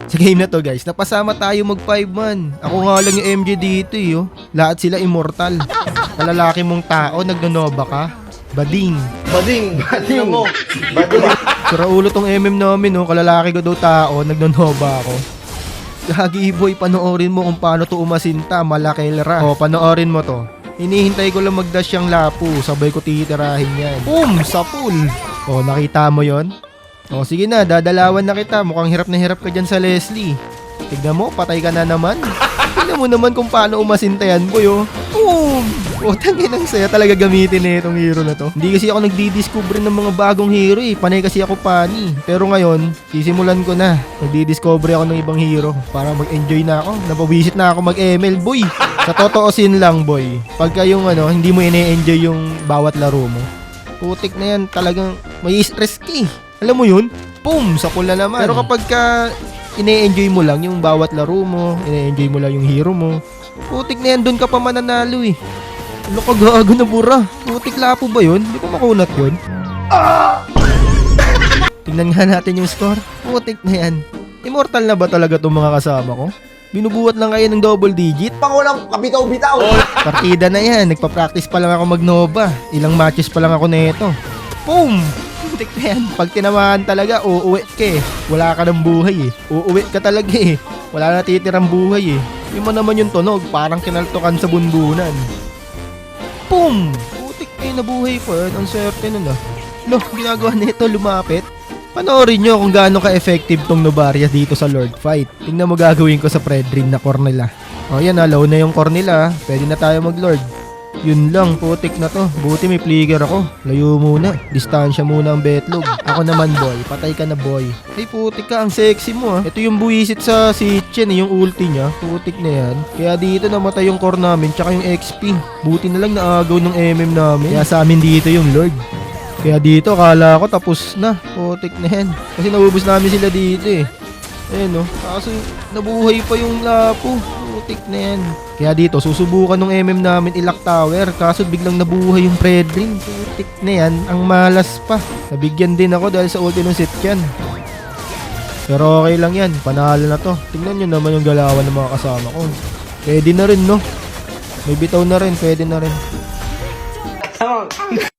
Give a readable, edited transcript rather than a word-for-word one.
Sa game na to guys, napasama tayo mag 5 man. Ako nga lang yung MJ dito oh. Lahat sila immortal. Kalalaki mong tao, nagnonova ka. Bading. Bading mo. Bading. Sura ulo tong MM namin oh. Kalalaki ko daw tao, nagnonova ako. Gagi boy, panoorin mo kung paano to umasinta, malakilra. O, panoorin mo to. Hinihintay ko lang mag-dash yung lapu, sabay ko titirahin yan. Boom! Sa pool! O, nakita mo yon? O, sige na, dadalawan na kita. Mukhang hirap na hirap ka dyan sa Leslie. Tignan mo, patay ka na naman. Tignan mo naman kung paano umasinta yan, boy, oh. Boom! O, tangin ang saya talaga gamitin na itong hero na to. Hindi kasi ako nagdi-discover ng mga bagong hero eh. Panay kasi ako pani. Pero ngayon, sisimulan ko na. Nagdi-discover ako ng ibang hero para mag-enjoy na ako. Napawisit na ako mag-ML, boy. Sa totoosin lang, boy. Pagka yung hindi mo ine-enjoy yung bawat laro mo. Putik na yan, talagang may stress ka eh. Alam mo yun? Boom! Sa pula naman. Pero kapag ka ine-enjoy mo lang yung bawat laro mo, ine-enjoy mo lang yung hero mo, putik na yan, doon ka pa mananalo eh. Ano ka gago na bura? Putik lapo ba yun? Hindi ko makunat yun. Tingnan nga natin yung score. Putik na yan. Immortal na ba talaga itong mga kasama ko? Binubuhat lang kayo ng double digit? Pangulang kabitaw-bitaw. Partida na yan. Nagpa-practice pa lang ako mag-Nova. Ilang matches pa lang ako neto. Boom! Putik na yan. Pag tinamaan talaga, uuwi ka eh. Wala ka ng buhay eh. Uuwi ka talaga eh. Wala na titirang buhay eh. Yung mo naman yung tunog, parang kinaltokan sa bunbunan. Boom! Putik na yun, nabuhay pa yan. Ang swerte nun ah. No, ginagawa nito, lumapit. Panoorin nyo kung gaano ka-effective tong Novaria dito sa Lord Fight. Tingnan mo gagawin ko sa Predrin na core nila. O yan, low na yung core nila. Pwede na tayo mag-Lord. Yun lang, putik na to. Buti may flicker ako. Layo muna. Distansya muna ang betlog. Ako naman boy, patay ka na boy. Ay putik ka, ang sexy mo ah. Ito yung buwisit sa si Chen yung ulti niya. Putik na yan. Kaya dito namatay yung core namin, tsaka yung XP. Buti na lang naagaw ng MM namin. Kaya sa amin dito yung Lord. Kaya dito, akala ko tapos na. Putik na yan. Kasi naubos namin sila dito eh. Ayun oh. Kaso nabuhay pa yung lapo. Putik na yan. Kaya dito, susubukan ng MM namin ilock tower. Kaso biglang nabuhay yung Predrin. Putik na yan. Ang malas pa. Nabigyan din ako dahil sa ulti ng Sitchan. Pero okay lang yan. Panalo na to. Tingnan nyo naman yung galawan ng mga kasama ko. Pwede na rin no. May bitaw na rin. Pwede na rin.